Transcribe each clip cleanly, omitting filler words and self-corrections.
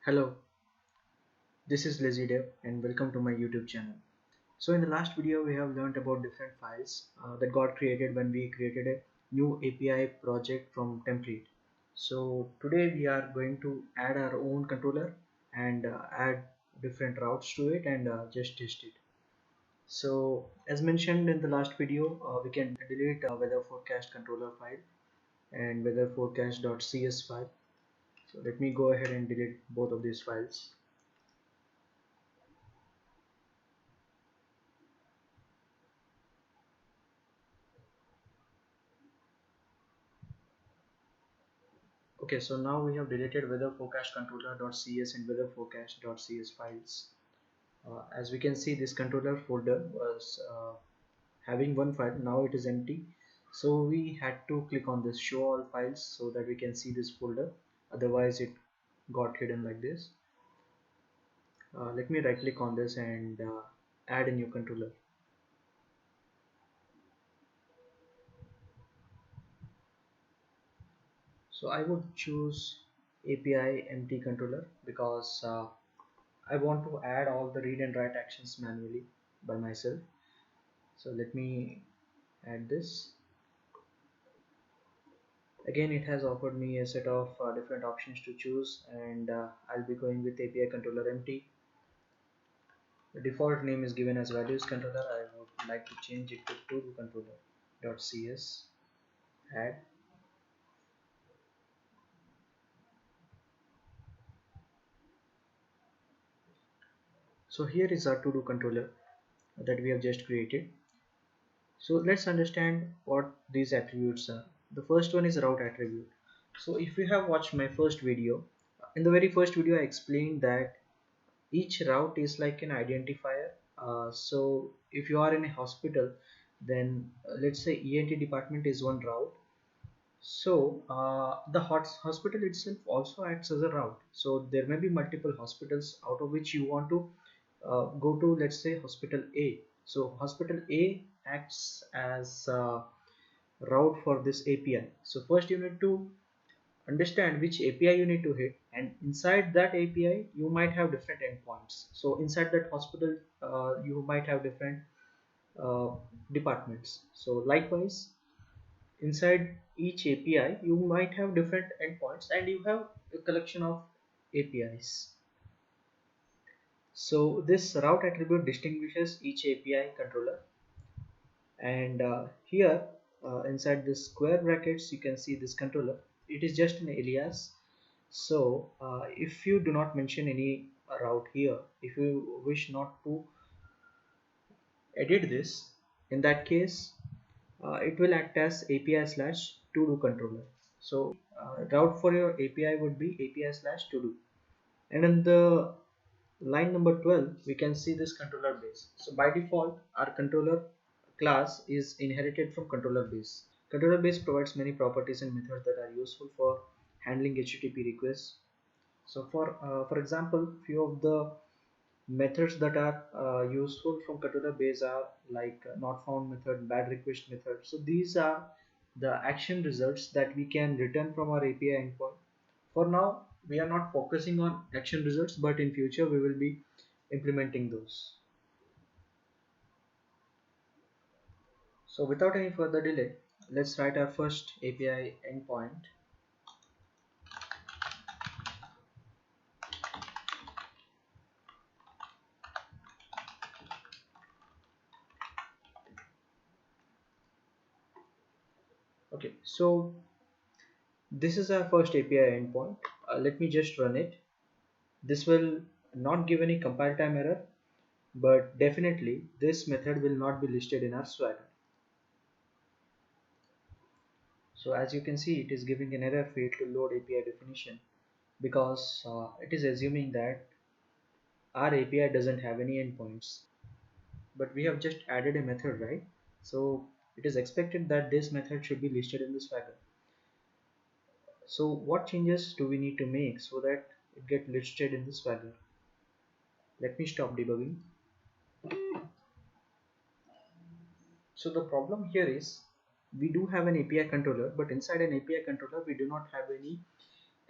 Hello, this is Lazy Dev and welcome to my YouTube channel. So in the last video we have learned about different files that got created when we created a new API project from template. So today we are going to add our own controller and add different routes to it and just test it. So as mentioned in the last video, we can delete weather forecast controller file and weather forecast.cs file. So let me go ahead and delete both of these files. Okay, so now we have deleted weather forecast controller.cs and weather forecast.cs files. As we can see, this controller folder was having one file. Now it is empty. So we had to click on this show all files so that we can see this folder. Otherwise, it got hidden like this. Let me right click on this and add a new controller. So I would choose API empty controller because I want to add all the read and write actions manually by myself. So let me add this. Again, it has offered me a set of different options to choose, and I'll be going with API controller empty. The default name is given as values controller. I would like to change it to to controller.cs. Add. So here is our to do controller that we have just created. So let's understand what these attributes are. The first one is route attribute. So if you have watched my first video, in the very first video I explained that each route is like an identifier. So if you are in a hospital, then let's say ENT department is one route. So the hospital itself also acts as a route. So there may be multiple hospitals out of which you want to go to, let's say, hospital A. So hospital A acts as a route for this API. So first you need to understand which API you need to hit, and inside that API you might have different endpoints. So inside that hospital you might have different uh, departments. So likewise, inside each API you might have different endpoints and you have a collection of APIs. So this route attribute distinguishes each API controller, and here inside this square brackets you can see this controller. It is just an alias. So if you do not mention any route here, if you wish not to edit this, in that case it will act as API slash to do controller. So route for your API would be API slash to do. And in the line number 12 we can see this controller base. So by default our controller class is inherited from controller base. Controller base provides many properties and methods that are useful for handling HTTP requests. So for example, few of the methods that are useful from controller base are like not found method, bad request method. So these are the action results that we can return from our API endpoint. For now we are not focusing on action results, but in future we will be implementing those. So without any further delay, let's write our first API endpoint. Okay, so this is our first API endpoint. Let me just run it. This will not give any compile time error, but definitely this method will not be listed in our Swagger. So as you can see, it is giving an error failed to load API definition because it is assuming that our API doesn't have any endpoints. But we have just added a method, right? So it is expected that this method should be listed in the Swagger. So what changes do we need to make so that it gets listed in the Swagger? Let me stop debugging. So the problem here is we do have an API controller, but inside an API controller we do not have any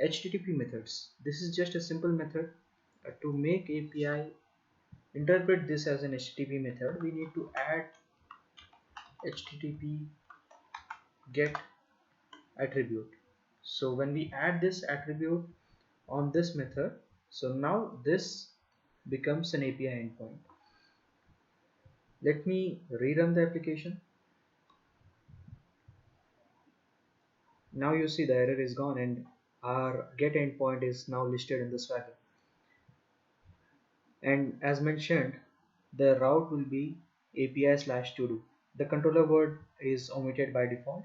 HTTP methods. This is just a simple method to make API interpret this as an HTTP method. We need to add HTTP get attribute. So when we add this attribute on this method, so now this becomes an API endpoint. Let me rerun the application. Now you see the error is gone and our get endpoint is now listed in the Swagger. And as mentioned, the route will be API/todo. The controller word is omitted by default.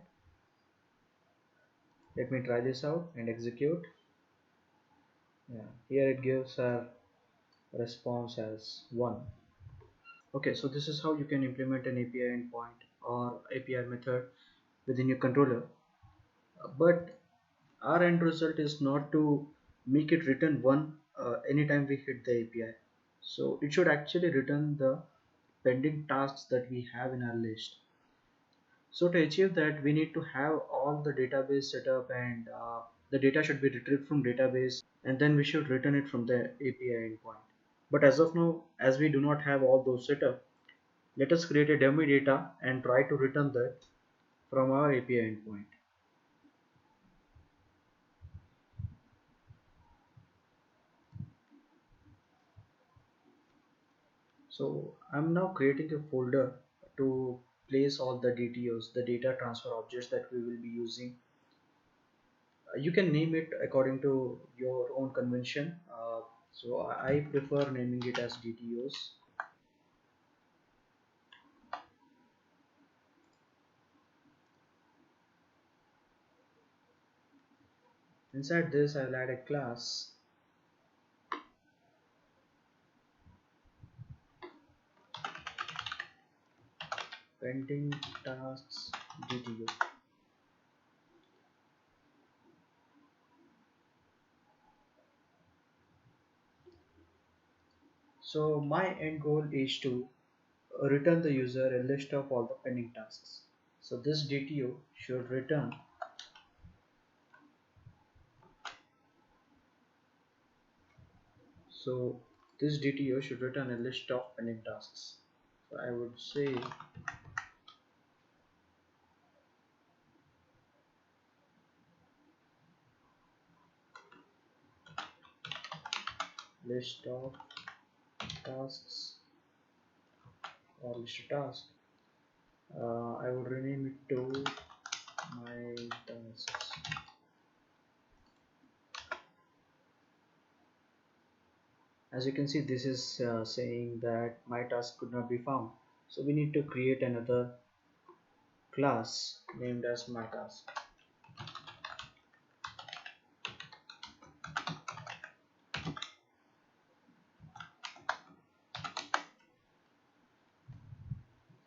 Let me try this out and execute. Yeah, here it gives our response as 1. Okay, so this is how you can implement an API endpoint or API method within your controller. But our end result is not to make it return 1 anytime we hit the API. So it should actually return the pending tasks that we have in our list. So to achieve that, we need to have all the database set up, and the data should be retrieved from database, and then we should return it from the API endpoint. But as of now, as we do not have all those set up, let us create a dummy data and try to return that from our API endpoint. So I'm now creating a folder to place all the DTOs, the data transfer objects that we will be using. You can name it according to your own convention. So I prefer naming it as DTOs. Inside this, I'll add a class pending tasks DTO. So my end goal is to return the user a list of all the pending tasks. So this DTO should return so this DTO should return a list of pending tasks. So I would say list of tasks or list of tasks. I would rename it to my tasks. As you can see, this is saying that my task could not be found. So we need to create another class named as my task.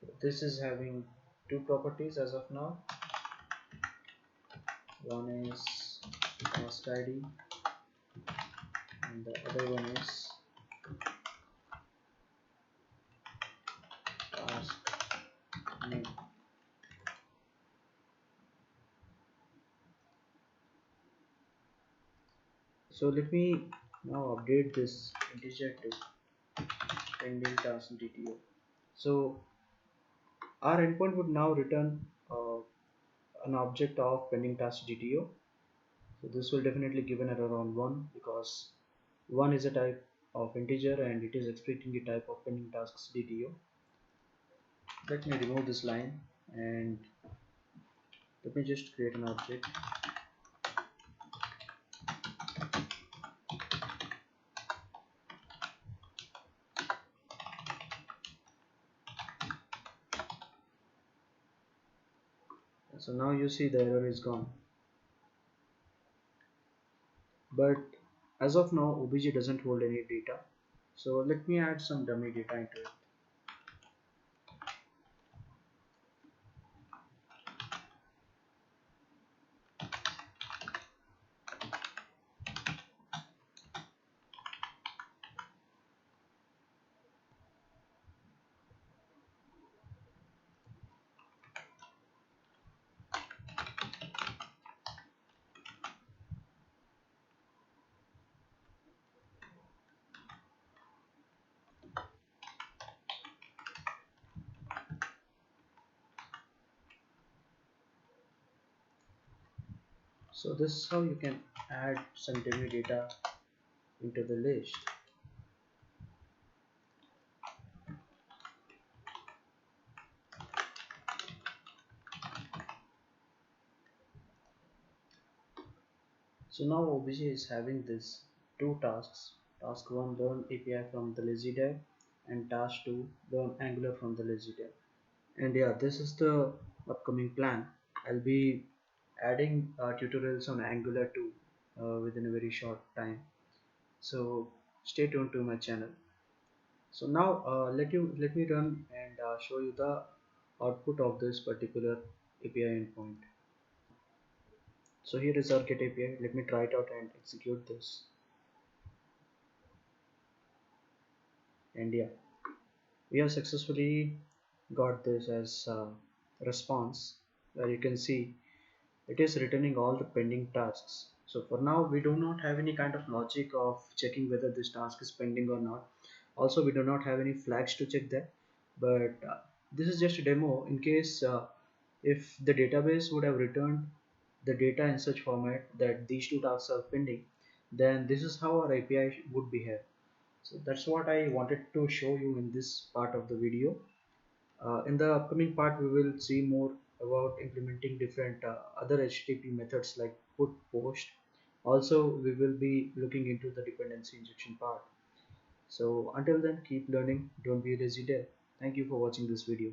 So this is having two properties as of now. One is task ID and the other one is task name. So let me now update this integer to pending task DTO. So our endpoint would now return an object of pending task DTO. So this will definitely give an error on 1 because 1 is a type of integer and it is expecting the type of pending tasks DTO. Let me remove this line and let me just create an object. So now you see the error is gone. But as of now, OBJ doesn't hold any data. So let me add some dummy data into it. So this is how you can add some dummy data into the list. So now OBJ is having this two tasks. Task 1, learn API from the lazy dev, and task 2, learn Angular from the lazy dev. And yeah, this is the upcoming plan. I'll be adding tutorials on Angular 2 within a very short time. So stay tuned to my channel. So now let me run and show you the output of this particular API endpoint. So here is our get API. Let me try it out and execute this. And yeah, we have successfully got this as a response, where you can see it is returning all the pending tasks. So for now we do not have any kind of logic of checking whether this task is pending or not. Also we do not have any flags to check that, but this is just a demo in case if the database would have returned the data in such format that these two tasks are pending, then this is how our API would behave. So that's what I wanted to show you in this part of the video. In the upcoming part, we will see more about implementing different other HTTP methods like put, post. Also, we will be looking into the dependency injection part. So until then, keep learning. Don't be a lazy dev. Thank you for watching this video.